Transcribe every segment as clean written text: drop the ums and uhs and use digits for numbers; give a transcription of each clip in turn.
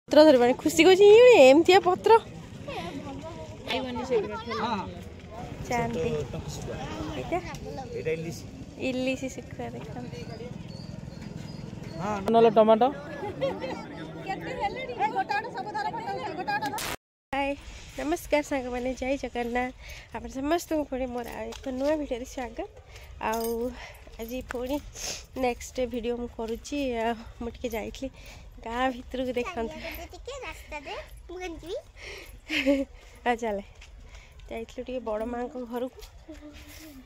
पत्र धर खुशी कौन एमती पत्र इलिसी शुखुआ देखा टमाटो हाय नमस्कार सांग मैंने जय जगन्नाथ आप समस्त को पुणी मोर एक नुआ भिडियो स्वागत आज पुणी नेक्स्ट वीडियो मु करुच्ची मुझे जाइली गाँ भितर को देखते चले जाइलु बड़ माँ घर को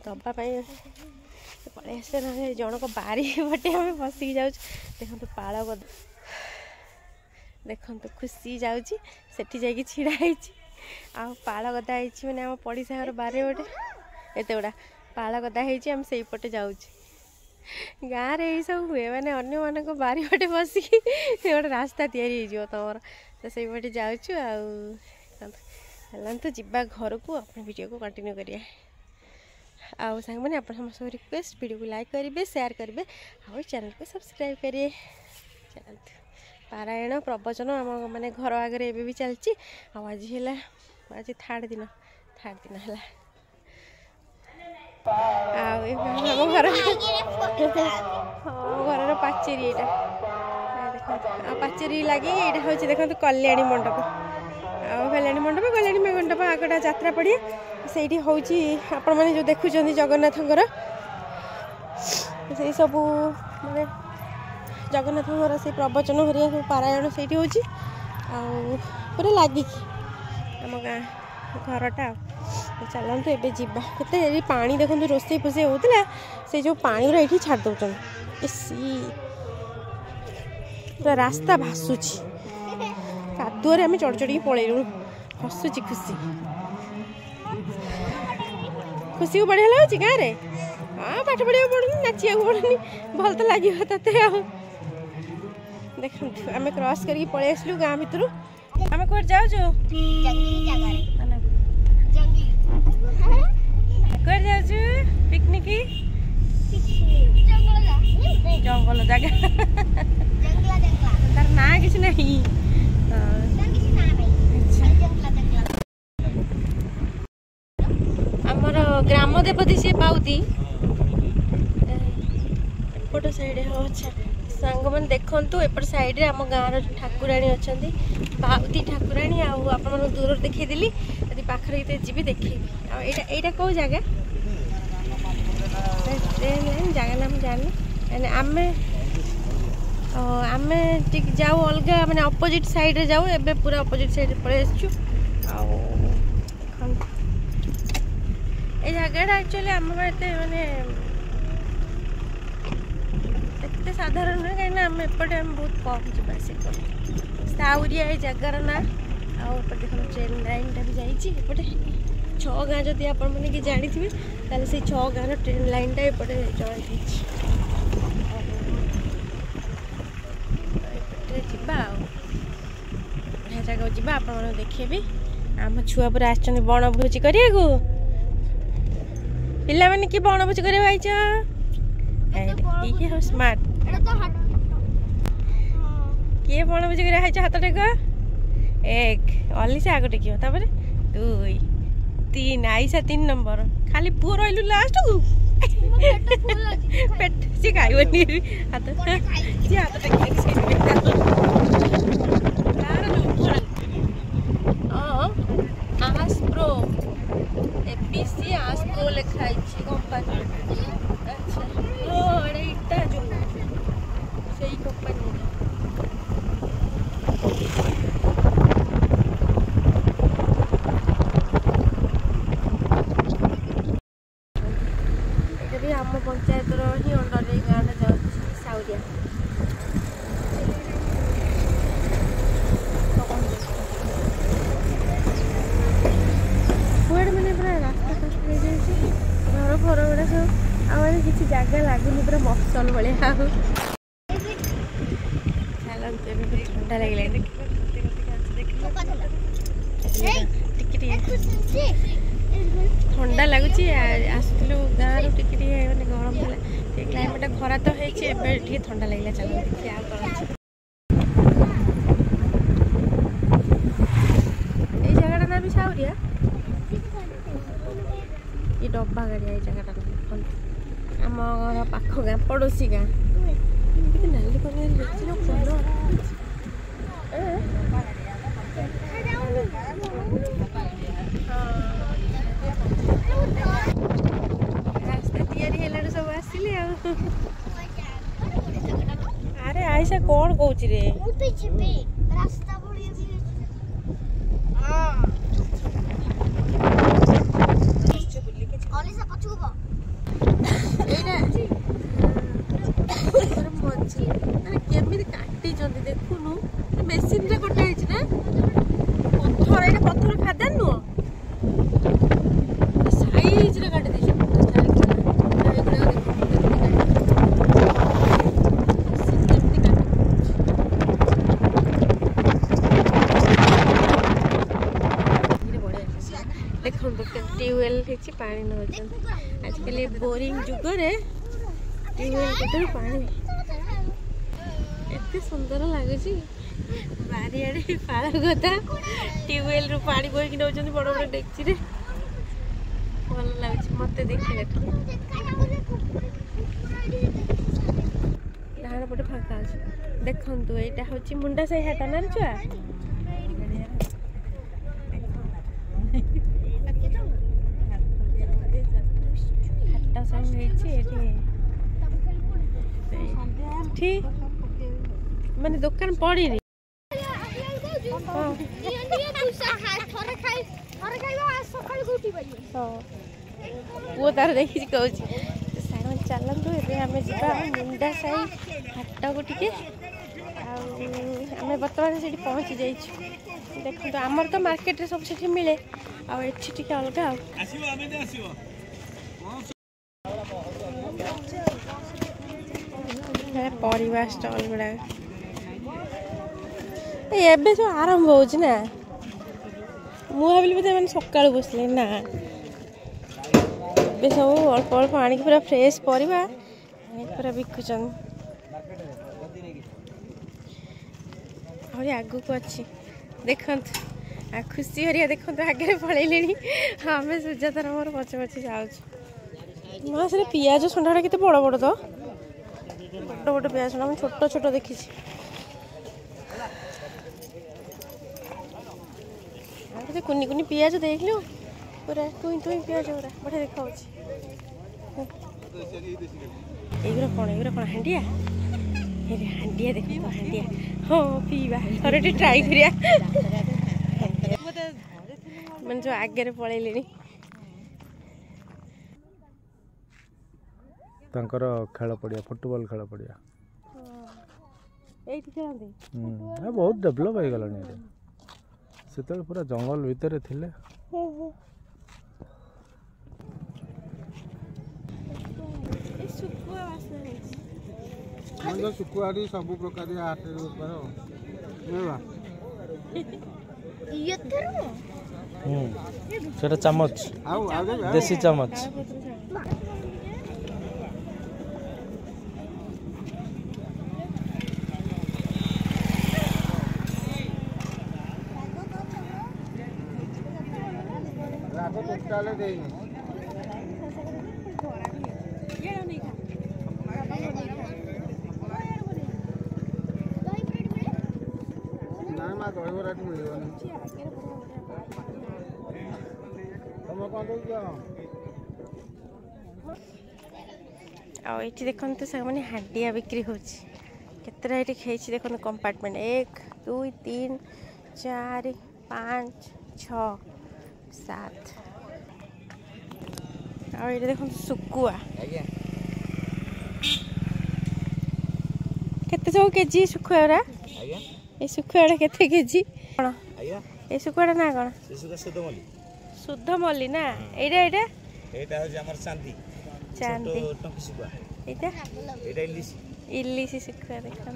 दवापाई पलि आस जनक बारी बटे आम बसिक जाऊँ देखो पाल गद देखो खुशी जाऊँगी सेठी जाकि छिड़ा पाल गदा मैंने आम पड़ीसा घर बारे बटे एत गुड़ा पाल गदा आम से पटे जाऊँ गाँव में यही सब हुए मैंने अन्य मान बारी पटे बसिक गोटे रास्ता या तुम तो से पटे जाऊँ तो जीवा घर को अपने वीडियो को कंटिन्यू करिए आउ सांग मैंने आप समस्त रिक्वेस्ट वीडियो को लाइक करेंगे शेयर करेंगे और चैनल को सब्सक्राइब करिए चलते पारायण प्रवचन आम मैंने घर आगे एवं भी चलती आज है आज थर्ड दिन है आम घर घर पाचेरी यहाँ देखो पाचेरी लगे यहाँ हूँ देखो कल्याणी मंडप कल्याणी मंडप आगटा जात्रा पड़िया से हूँ आपण मैंने जो देखुं जगन्नाथ से सब माने जगन्नाथ से प्रवचन हरिया पारायण से हूँ पूरा लगिक आम गाँ घरटा चलतु एवं जीवा के पानी देखो रोसे फोसे होता से जो पानी ये छाड़ दौरान पूरा रास्ता भासुची कादुअरे आम चढ़ चढ़ी पलू हसुची खुशी खुशी को बढ़िया लगे गाँव में हाँ पाठ पढ़ा पड़ूनी नाचा पड़ूनी भल तो लगे ते देखु आम क्रॉस करके पलि आसलु गाँव भितर आम कौन जाऊँ कौन जाऊँ पिकनिक जंगल जगह तार ना किसी नहीं आमर ग्राम देवती सी पाउती एपट साइड अच्छा सांग मैंने देखु एपट साइड रे आम गाँव ठाकुराणी अच्छा पाउती ठाकुराणी आप दूर देखीदी यदि पाखे जी देखेबी यहाँ कौ जगह जगह नाम जानी आम आम जाऊ अलग मैंने अपोजिट साइड रे जाऊ एबे पूरा अपोजिट साइड पड़े ये जगह एक्चुअली आम माने एत साधारण नुहे कहीं आम एपटे आम बहुत कम जावासी कर साउरिया ये जगार ना आउट देखो ट्रेन लाइनटा भी जापटे 6 गाँ जदि आप जानी थे से 6 गाँव ट्रेन लाइनटा एपटे जॉइंट होगा बढ़िया जगह जा आप देखेबी आम छुआ पूरा आस बनभोजी करा पिला मैंने कि बनभोजी कर स्मार्ट किए बनभोजी कर हाथ टेक 1 अली से आग टेक 2 3 आईसा 3 नंबर खाली पुओ रही लास्ट को पेट सी खाइबनी हाथ सी हाथ आस प्रो एबीसी आस प्रो लिखाई कंपनी अच्छा एटा जो सही कंपनी आम पंचायत ही अंडर गाँव जाऊँ साउरिया कुआड़े मैंने पूरा रास्ता घर फर गुड़ा सब आम किसी जगह लगुनि पूरा मफसल भाया चलते ठंडा लगे ठंडा लगुच आसलु गाँव टिके मैंने गरम है क्लाइमेट खरा तो है ठंडा लगे चलो देखिए लंबा गाड़ी आई जगह आम घर पाख गाँ पड़ोसी गाँ नाली रास्ता या सब आसिले अरे आयसा कौन कौच रे केमी काटी देखुनु मेसीन रे कटाई ना पत्थर ये पत्थर खादान नुह साइज रे काटी दी देखो ट्यूबवेल पानी नौ आजकल बोरिंग जुगरे ट्यूबवेल पानी एते सुंदर लगुच बारियाड़े पाल गदा ट्यूबवेल रु पानी बोईक नौ बड़ बड़ डेक्ची रे भल लगुच मत देखिए डाण पटे फाँका अच्छे देखु यहाँ हूँ मुंडा साही हाट ना छुआ हाट सब ठीक माने दुकान पड़ी वो तार देखी कहूँ साइड चलतु आम जा मुंडा साही हाट को टे आम बर्तमान से पहुँची जाइए देखो आमर तो मार्केट सब से मिले आठी अलग परिवार स्टॉल गुड़ा एबे सब आरंभ हो ना मुझे बोधे मैंने सका बसले ना ए सब अल्प अल्प आनिक पूरा फ्रेश परिवा पूरा बिकुचन आगू को अच्छी देखु आ खुशी हरिया देखो आगे पलैले आम सुजातार मोर पचे पचे जाऊँ से पियाज सुंडा के बड़ बड़ तो बड़ बड़ पियाज सुंडा छोट छोट देखी कुनी कुनी पियाज देख लो पूरा टुई टुई पियाज पूरा बढ़िया देखा कौन हांडिया हांडिया देख हांडिया हाँ पीवा थे ट्राई करिया मैंने जो आगे पलैले तांकर खेल पड़िया फुटबॉल खेल पड़िया बहुत डेभलप हो गलानी से पूरा जंगल भितर थिले सुकुआरी सब प्रकार हाट सेटा चम्मच देसी चम्मच आठी देखते सब मैंने हांडिया बिक्री होता ये खाई देखो कंपार्टमेंट 1 2 3 4 5 6 7 और ये देखो सुकुआ केते सब केजी सुकुआ ये सुकुआ केते केजी कौन ये सुकुआ ना कौन शुद्ध मल्ली ना एटा एटा एटा हो हमर चांदी चांदी टंकी सुकुआ एटा एटा इल्लिसी सुकुआ देखो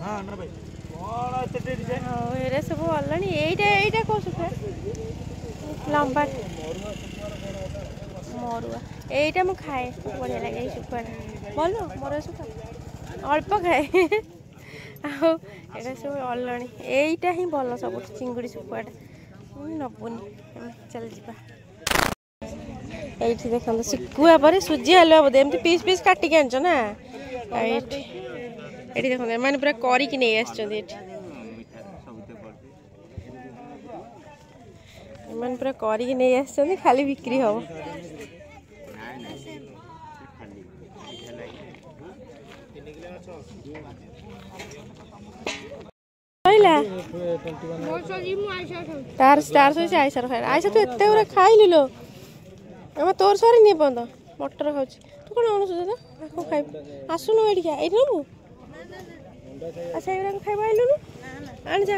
हां ना भाई कौन एते डिजाइन हां एरा सब अलनी एटा एटा को सुकुआ लंबा मरुआ एटा मु खाए बढ़िया लगे सुकुआ बोलो मोर सुकुआ अल्प खाए आटा सब अलणी एटा ही भल सब चिंगुड़ी सुकुआटा नबुनी चल जा এইଠି ଦେଖନ୍ତୁ ଶିଖୁଆ ପରେ ସୁଜି ହାଲୁଆ ବୋଧେ ଏମିତି ପିସ୍ ପିସ୍ କାଟିକି ଆଣିଛ ନା ଏଇଠି ଏଠି ଦେଖନ୍ତୁ ଏମାନେ ପୁରା କରିକି ନେଇ ଆସିଛନ୍ତି ଏଠି ଏମାନେ ପୁରା କରିକି ନେଇ ଆସିଛନ୍ତି ଖାଲି ବିକ୍ରି ହବ तार सही आइसार खाए आइसा तू एत गुरा खाइलु लो तोर सरी नहीं बंद मटर खाऊ तू कौन आणुस दादा खाइ आसुनु ये नबू अच्छा ये खाइबा आइलुनु आण जा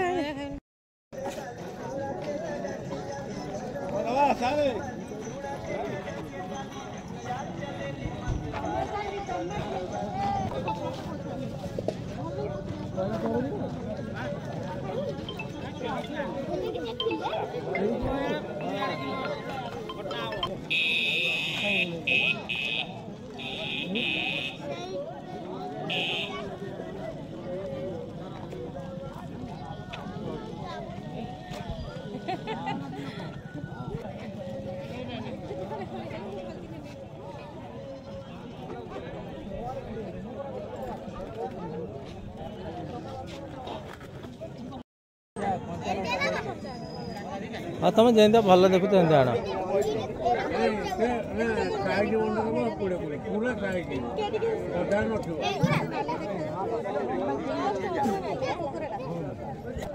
हाँ तुम जमी भल देखु तो आण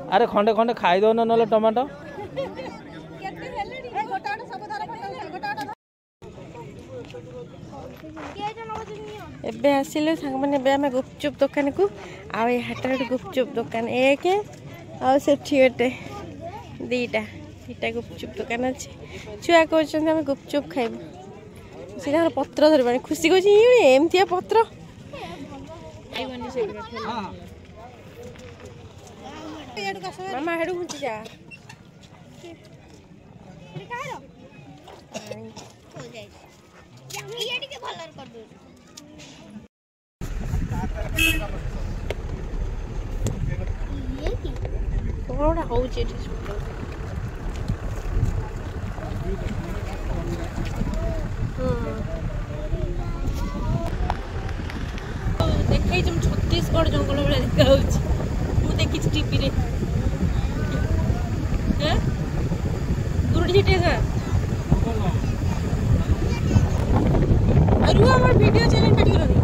अरे खंडे खंडे खाई दो ना टमाटो एबे आसिले सांग माने एबे आमे गुपचुप दुकान को आ ए हाटर गुपचुप दुकान एक आ सेठी एटे दीटा दीटा गुपचुप दुकान अच्छे छुआ कहते आम गुपचुप खाइबू सीधा पत्र धरबानी खुशी कहे एमती पत्र मामा हेडू घुंची जा कौन हूँ देखी छत्तीसगढ़ जंगल भाई देखा देखी टीवी दूर वीडियो चैनल काटिगल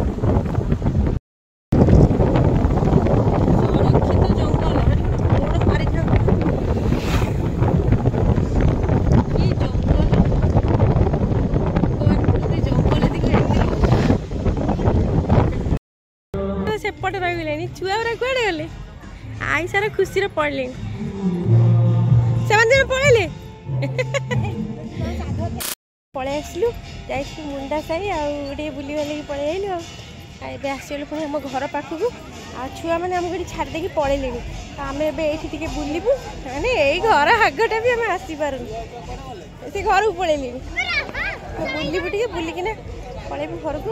सेपटे रही छुआ गुरा कड़े गले आई सारा खुशी पड़े से पड़े पलि आसलु जा मुंडा साई आगे बुले पलि आइलु आगे आसलु पुणी आम घर पाखक आ छुआ मैंने आमको छाड़ी पलैले आम ए बुलू मैंने यही घर आगटा भी आम आसपार से घर को पलैले बुलू टे बुलिकिना पलैबू घर को